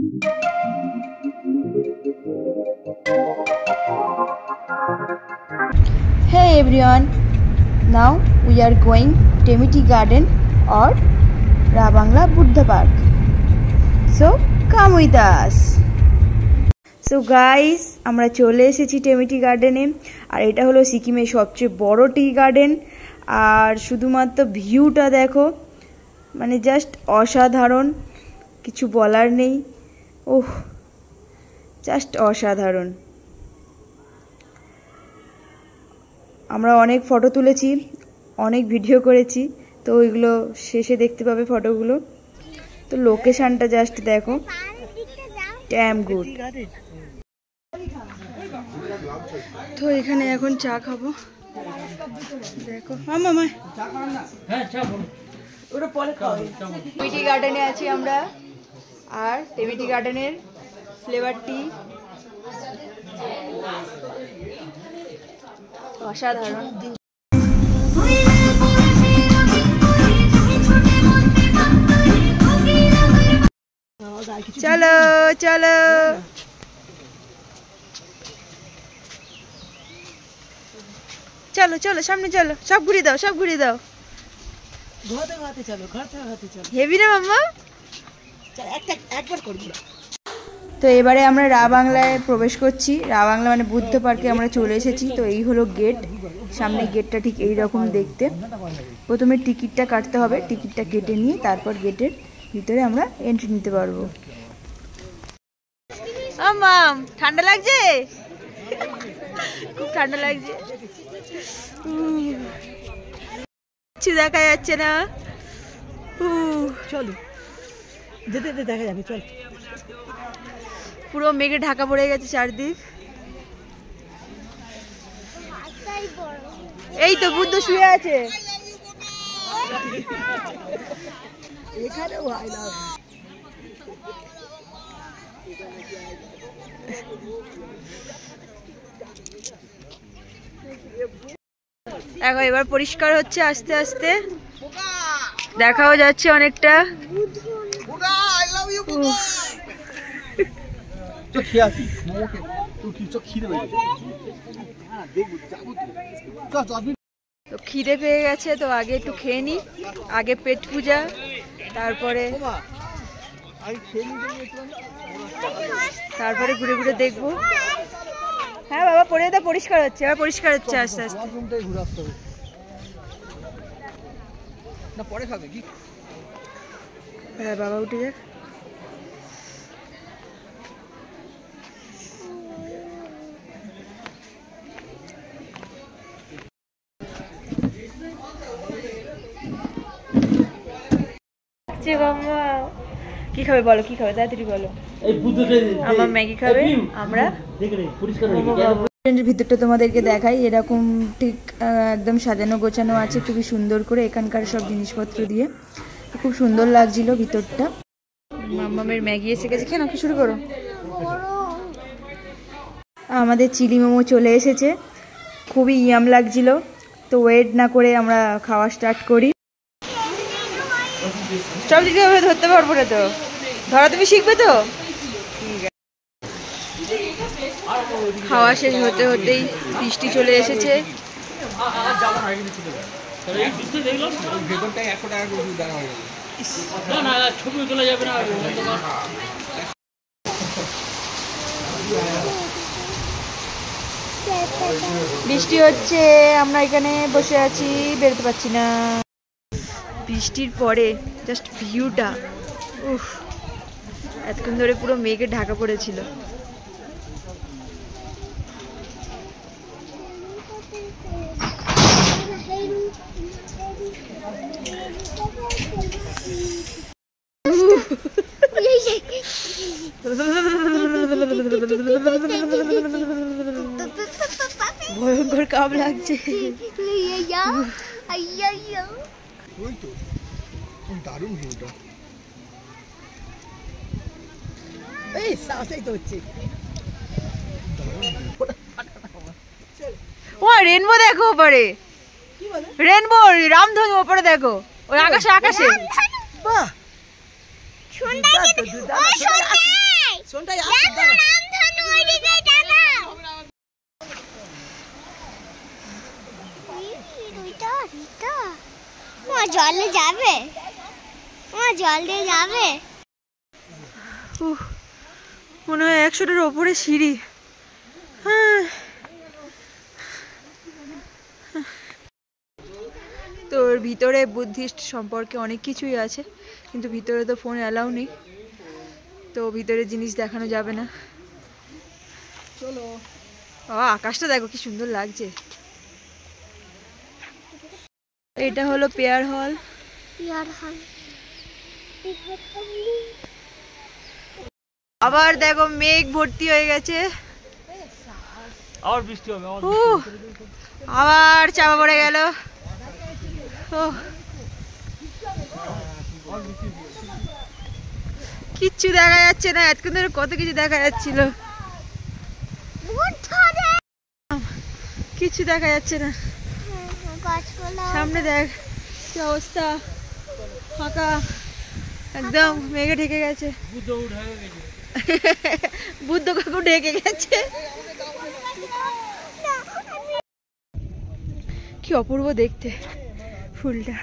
Hey everyone, now we are going Temiti Garden or Rabangla Buddha Park. So come with us. So guys, আমরা চলে এসেছি টেমিটি গার্ডেনে আর এটা হলো সিকিমের সবচেয়ে বড় টি গার্ডেন আর শুধুমাত্র ভিউটা দেখো মানে জাস্ট অসাধারণ কিছু বলার নেই ওহ জাস্ট অসাধারণ আমরা অনেক ফটো তুলেছি অনেক ভিডিও করেছি তো ওইগুলো শেষে দেখতে পাবে ফটোগুলো তো লোকেশনটা জাস্ট দেখো ড্যাম গুড তো এখানে এখন চা খাবো দেখো মামা হ্যাঁ চা বলো ওটা পরে খাও টেমিটি গার্ডেনে আছি আমরা আর টেমিটি গার্ডেনের ফ্লেভার টি অসাধারণ চলো চলো চলো চলো সামনে চলো সব ঘুরিয়ে দাও সব ঘুরিয়ে দাও হেভি না মাম্মা তো এবারে আমরা রাবাংলায় প্রবেশ করছি রাবাংলা মানে বুদ্ধ পার্কে আমরা চলে এসেছি তো এই হলো গেট সামনে গেটটা ঠিক এই রকম দেখতে প্রথমে টিকিটটা কাটতে হবে টিকিটটা কেটে নিয়ে তারপর গেটের ভিতরে আমরা এন্ট্রি নিতে পারবো মাম ঠান্ডা লাগছে খুব ঠান্ডা লাগছে কিছু দেখা যাচ্ছে না চলো যেতে যেতে দেখা যাবে চল পুরো মেঘে ঢাকা পড়ে গেছে চারদিক এই তো বুদ্ধ শুয়ে আছে দেখো এবার পরিষ্কার হচ্ছে আস্তে আস্তে দেখাও যাচ্ছে অনেকটা তো খিদে পেয়ে গেছে তো আগে একটু খেয়ে নি আগে পেট পূজা তারপরে ঘুরে ঘুরে দেখবো হ্যাঁ বাবা পরে দা পরিষ্কার হচ্ছে এবার পরিষ্কার হচ্ছে আস্তে আস্তে হ্যাঁ বাবা উঠে যাক কি খাবে বলো কি খাবে তাড়াতাড়ি বলো আমার ম্যাগি খাবে আমরা ভিতরটা তোমাদেরকে দেখাই এরকম ঠিক একদম সাজানো গোছানো আছে খুবই সুন্দর করে এখানকার সব জিনিসপত্র দিয়ে খুব সুন্দর লাগছিল ভিতরটা মাম্মামের ম্যাগি এসে গেছে কেন কি শুরু করো আমাদের চিলি মোমো চলে এসেছে খুবই ইয়াম লাগছিল তো ওয়েট না করে আমরা খাওয়া স্টার্ট করি সব দিকে ধরতে পারবো না তো ধরা তুমি শিখবে তো ঠিক আছে খাওয়া শেষ হতে হতেই বৃষ্টি চলে এসেছে বৃষ্টি হচ্ছে আমরা এখানে বসে আছি বেরোতে পারছি না বৃষ্টির পরে জাস্ট ভিউটা উফ এতক্ষণ ধরে পুরো মেঘে ঢাকা পড়েছিল ভয়ঙ্কর কাম লাগছে দারুণ ভিউটা এই সাউন্ডই তো হচ্ছে ও রেনবো দেখো উপরে কি বলে রেনবো রামধনু উপরে দেখো ওই আকাশে আকাশে বাহ সুন্দর ও সুন্দর জলে যাবে, জল দিয়ে যাবে। মনে হয় 100টার ওপরে সিঁড়ি। হ্যাঁ, তোর ভিতরে বুদ্ধিস্ট সম্পর্কে অনেক কিছুই আছে, কিন্তু ভিতরে তো ফোন অ্যালাউ নেই, তো ভিতরে জিনিস দেখানো যাবে না। চলো, আকাশটা দেখো কি সুন্দর লাগছে। এটা হলো পেয়ার হল। আবার দেখো মেঘ ভর্তি হয়ে গেছে, আবার বৃষ্টি হবে, আবার চাপা পড়ে গেল। কিচ্ছু দেখা যাচ্ছে না, এতক্ষণ ধরে কত কিছু দেখা যাচ্ছিল, কিচ্ছু দেখা যাচ্ছে না। সামনে দেখ কি অবস্থা, ফাঁকা একদম, মেঘে ঢেকে গেছে। বুদ্ধ কাকু ঢেকে গেছে। কি অপূর্ব দেখতে ফুলটা।